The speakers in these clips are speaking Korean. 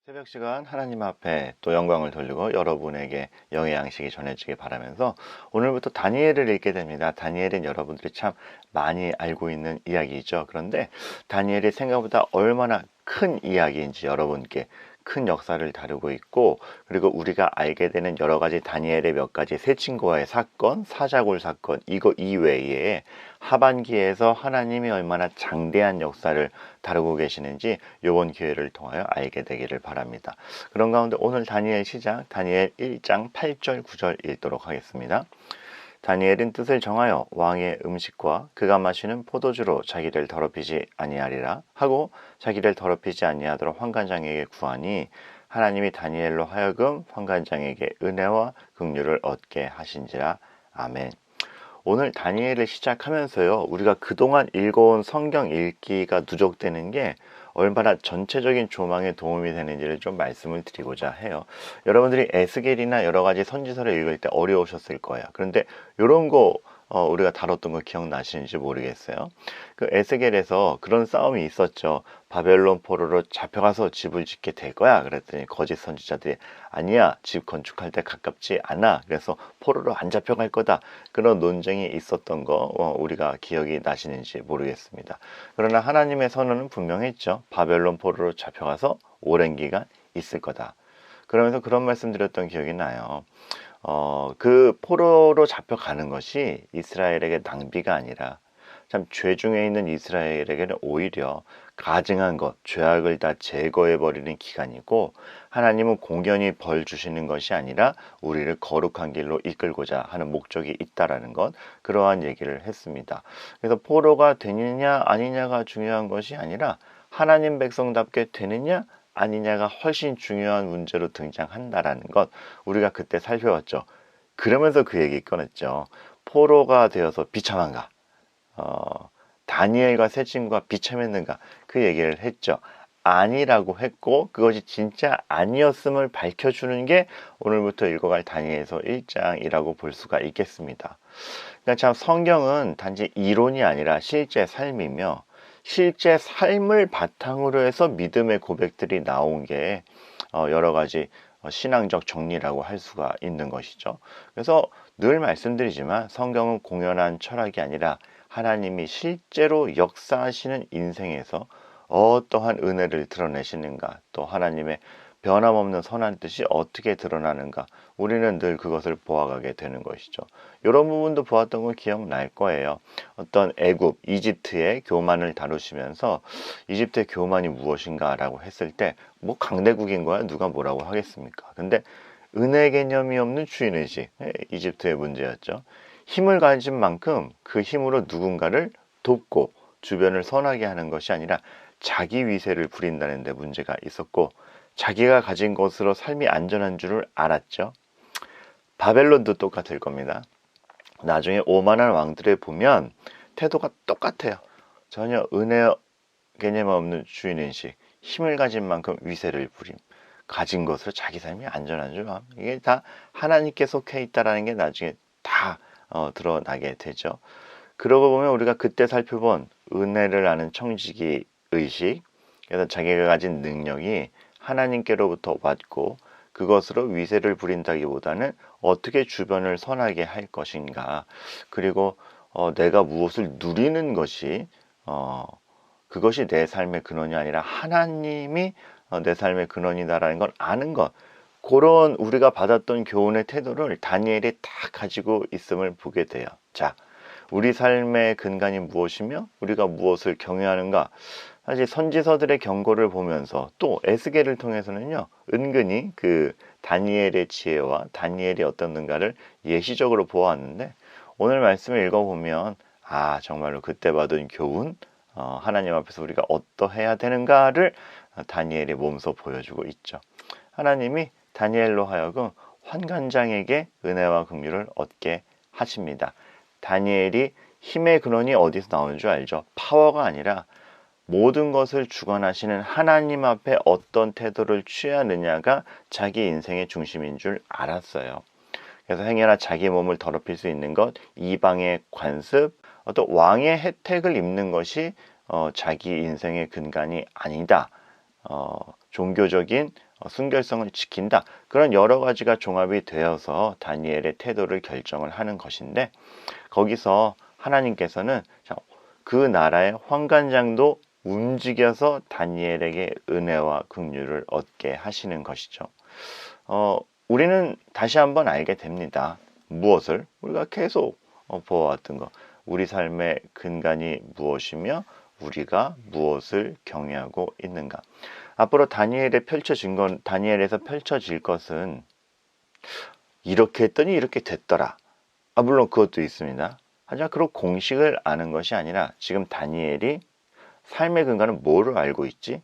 새벽 시간 하나님 앞에 또 영광을 돌리고 여러분에게 영의 양식이 전해지길 바라면서 오늘부터 다니엘을 읽게 됩니다. 다니엘은 여러분들이 참 많이 알고 있는 이야기이죠. 그런데 다니엘이 생각보다 얼마나 큰 이야기인지 여러분께 큰 역사를 다루고 있고, 그리고 우리가 알게 되는 여러 가지 다니엘의 몇 가지 세 친구와의 사건, 사자굴 사건, 이거 이외에 하반기에서 하나님이 얼마나 장대한 역사를 다루고 계시는지 이번 기회를 통하여 알게 되기를 바랍니다. 그런 가운데 오늘 다니엘 시작, 다니엘 1장 8절 9절 읽도록 하겠습니다. 다니엘은 뜻을 정하여 왕의 음식과 그가 마시는 포도주로 자기를 더럽히지 아니하리라 하고 자기를 더럽히지 아니하도록 환관장에게 구하니 하나님이 다니엘로 하여금 환관장에게 은혜와 긍휼을 얻게 하신지라. 아멘. 오늘 다니엘을 시작하면서요, 우리가 그동안 읽어온 성경 읽기가 누적되는 게 얼마나 전체적인 조망에 도움이 되는지를 좀 말씀을 드리고자 해요. 여러분들이 에스겔이나 여러 가지 선지서를 읽을 때 어려우셨을 거예요. 그런데 이런 거 우리가 다뤘던 거 기억나시는지 모르겠어요. 그 에스겔에서 그런 싸움이 있었죠. 바벨론 포로로 잡혀가서 집을 짓게 될 거야. 그랬더니 거짓 선지자들이 아니야, 집 건축할 때 가깝지 않아. 그래서 포로로 안 잡혀갈 거다. 그런 논쟁이 있었던 거 우리가 기억이 나시는지 모르겠습니다. 그러나 하나님의 선언은 분명했죠. 바벨론 포로로 잡혀가서 오랜 기간 있을 거다. 그러면서 그런 말씀 드렸던 기억이 나요. 그 포로로 잡혀가는 것이 이스라엘에게 낭비가 아니라 참 죄 중에 있는 이스라엘에게는 오히려 가증한 것, 죄악을 다 제거해버리는 기간이고, 하나님은 공연히 벌 주시는 것이 아니라 우리를 거룩한 길로 이끌고자 하는 목적이 있다라는 것, 그러한 얘기를 했습니다. 그래서 포로가 되느냐 아니냐가 중요한 것이 아니라 하나님 백성답게 되느냐 아니냐가 훨씬 중요한 문제로 등장한다라는 것, 우리가 그때 살펴봤죠. 그러면서 그 얘기 꺼냈죠. 포로가 되어서 비참한가? 다니엘과 세 친구가 비참했는가? 그 얘기를 했죠. 아니라고 했고, 그것이 진짜 아니었음을 밝혀주는 게 오늘부터 읽어갈 다니엘서 1장이라고 볼 수가 있겠습니다. 그러니까 참 성경은 단지 이론이 아니라 실제 삶이며, 실제 삶을 바탕으로 해서 믿음의 고백들이 나온 게 여러 가지 신앙적 정리라고 할 수가 있는 것이죠. 그래서 늘 말씀드리지만 성경은 공연한 철학이 아니라 하나님이 실제로 역사하시는 인생에서 어떠한 은혜를 드러내시는가, 또 하나님의 변함없는 선한 뜻이 어떻게 드러나는가, 우리는 늘 그것을 보아가게 되는 것이죠. 이런 부분도 보았던 거 기억날 거예요. 어떤 애굽, 이집트의 교만을 다루시면서 이집트의 교만이 무엇인가 라고 했을 때 뭐 강대국인 거야, 누가 뭐라고 하겠습니까? 근데 은혜 개념이 없는 주인의식, 이집트의 문제였죠. 힘을 가진 만큼 그 힘으로 누군가를 돕고 주변을 선하게 하는 것이 아니라 자기 위세를 부린다는 데 문제가 있었고, 자기가 가진 것으로 삶이 안전한 줄을 알았죠. 바벨론도 똑같을 겁니다. 나중에 오만한 왕들을 보면 태도가 똑같아요. 전혀 은혜 개념 없는 주인의식, 힘을 가진 만큼 위세를 부림, 가진 것으로 자기 삶이 안전한 줄 암. 이게 다 하나님께 속해 있다라는 게 나중에 다 드러나게 되죠. 그러고 보면 우리가 그때 살펴본 은혜를 아는 청지기 의식, 그래서 자기가 가진 능력이 하나님께로부터 왔고 그것으로 위세를 부린다기보다는 어떻게 주변을 선하게 할 것인가, 그리고 내가 무엇을 누리는 것이 그것이 내 삶의 근원이 아니라 하나님이 내 삶의 근원이다라는 걸 아는 것, 그런 우리가 받았던 교훈의 태도를 다니엘이 다 가지고 있음을 보게 돼요. 자, 우리 삶의 근간이 무엇이며 우리가 무엇을 경외하는가, 사실 선지서들의 경고를 보면서 또 에스겔을 통해서는요, 은근히 그 다니엘의 지혜와 다니엘이 어떻는가를 예시적으로 보았는데, 오늘 말씀을 읽어보면 정말로 그때 받은 교훈, 하나님 앞에서 우리가 어떠해야 되는가를 다니엘이 몸소 보여주고 있죠. 하나님이 다니엘로 하여금 환관장에게 은혜와 긍휼을 얻게 하십니다. 다니엘이 힘의 근원이 어디서 나오는 줄 알죠? 파워가 아니라 모든 것을 주관하시는 하나님 앞에 어떤 태도를 취하느냐가 자기 인생의 중심인 줄 알았어요. 그래서 행여나 자기 몸을 더럽힐 수 있는 것, 이방의 관습, 어떤 왕의 혜택을 입는 것이 자기 인생의 근간이 아니다. 종교적인 순결성을 지킨다. 그런 여러 가지가 종합이 되어서 다니엘의 태도를 결정을 하는 것인데, 거기서 하나님께서는 그 나라의 환관장도 움직여서 다니엘에게 은혜와 긍휼을 얻게 하시는 것이죠. 우리는 다시 한번 알게 됩니다. 무엇을? 우리가 계속 보아왔던 것. 우리 삶의 근간이 무엇이며 우리가 무엇을 경외하고 있는가. 앞으로 다니엘에서 펼쳐질 것은 이렇게 했더니 이렇게 됐더라. 물론 그것도 있습니다. 하지만 그런 공식을 아는 것이 아니라 지금 다니엘이 삶의 근간은 뭐를 알고 있지?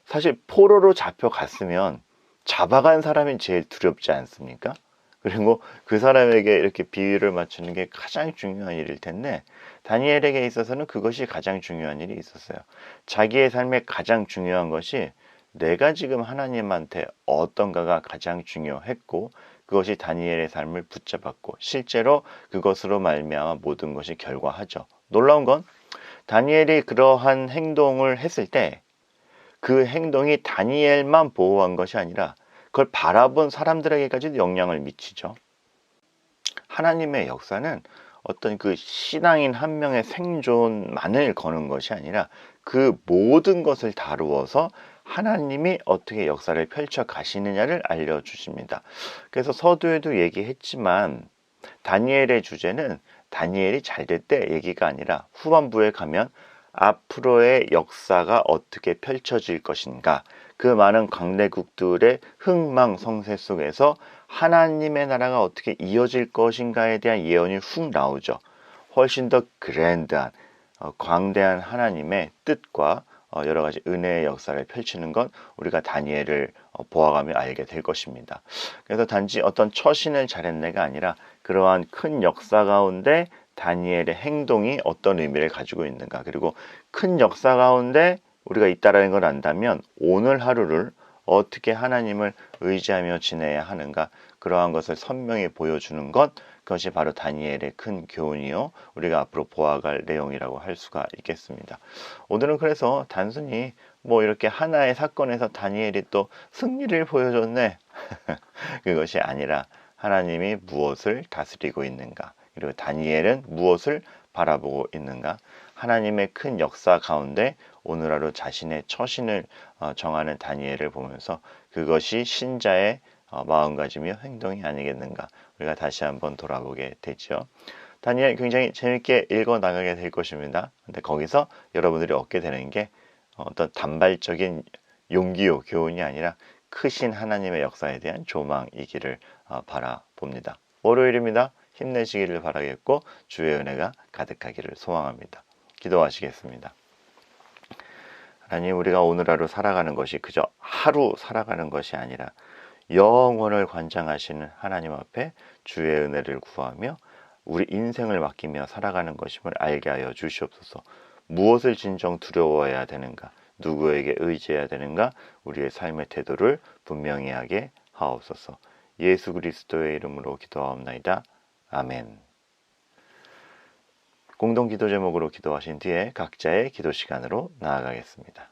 사실 포로로 잡혀갔으면 잡아간 사람이 제일 두렵지 않습니까? 그리고 그 사람에게 이렇게 비위를 맞추는 게 가장 중요한 일일 텐데, 다니엘에게 있어서는 그것이 가장 중요한 일이 있었어요. 자기의 삶에 가장 중요한 것이 내가 지금 하나님한테 어떤가가 가장 중요했고, 그것이 다니엘의 삶을 붙잡았고 실제로 그것으로 말미암아 모든 것이 결과하죠. 놀라운 건 다니엘이 그러한 행동을 했을 때 그 행동이 다니엘만 보호한 것이 아니라 그걸 바라본 사람들에게까지도 영향을 미치죠. 하나님의 역사는 어떤 그 신앙인 한 명의 생존만을 거는 것이 아니라 그 모든 것을 다루어서 하나님이 어떻게 역사를 펼쳐 가시느냐를 알려주십니다. 그래서 서두에도 얘기했지만 다니엘의 주제는 다니엘이 잘 될 때 얘기가 아니라 후반부에 가면 앞으로의 역사가 어떻게 펼쳐질 것인가, 그 많은 강대국들의 흥망성쇠 속에서 하나님의 나라가 어떻게 이어질 것인가에 대한 예언이 훅 나오죠. 훨씬 더 그랜드한 광대한 하나님의 뜻과 여러 가지 은혜의 역사를 펼치는 건 우리가 다니엘을 보아가며 알게 될 것입니다. 그래서 단지 어떤 처신을 잘했네가 아니라 그러한 큰 역사 가운데 다니엘의 행동이 어떤 의미를 가지고 있는가, 그리고 큰 역사 가운데 우리가 있다라는 걸 안다면 오늘 하루를 어떻게 하나님을 의지하며 지내야 하는가, 그러한 것을 선명히 보여주는 것, 그것이 바로 다니엘의 큰 교훈이요 우리가 앞으로 보아갈 내용이라고 할 수가 있겠습니다. 오늘은 그래서 단순히 이렇게 하나의 사건에서 다니엘이 또 승리를 보여줬네 그것이 아니라 하나님이 무엇을 다스리고 있는가, 그리고 다니엘은 무엇을 바라보고 있는가, 하나님의 큰 역사 가운데 오늘 하루 자신의 처신을 정하는 다니엘을 보면서 그것이 신자의 마음가짐이며 행동이 아니겠는가, 우리가 다시 한번 돌아보게 되죠. 다니엘 굉장히 재밌게 읽어 나가게 될 것입니다. 근데 거기서 여러분들이 얻게 되는 게 어떤 단발적인 용기요 교훈이 아니라 크신 하나님의 역사에 대한 조망이기를 바라봅니다. 월요일입니다. 힘내시기를 바라겠고 주의 은혜가 가득하기를 소망합니다. 기도하시겠습니다. 하나님, 우리가 오늘 하루 살아가는 것이 그저 하루 살아가는 것이 아니라 영원을 관장하시는 하나님 앞에 주의 은혜를 구하며 우리 인생을 맡기며 살아가는 것임을 알게 하여 주시옵소서. 무엇을 진정 두려워해야 되는가, 누구에게 의지해야 되는가, 우리의 삶의 태도를 분명히 하게 하옵소서. 예수 그리스도의 이름으로 기도하옵나이다. 아멘. 공동 기도 제목으로 기도하신 뒤에 각자의 기도 시간으로 나아가겠습니다.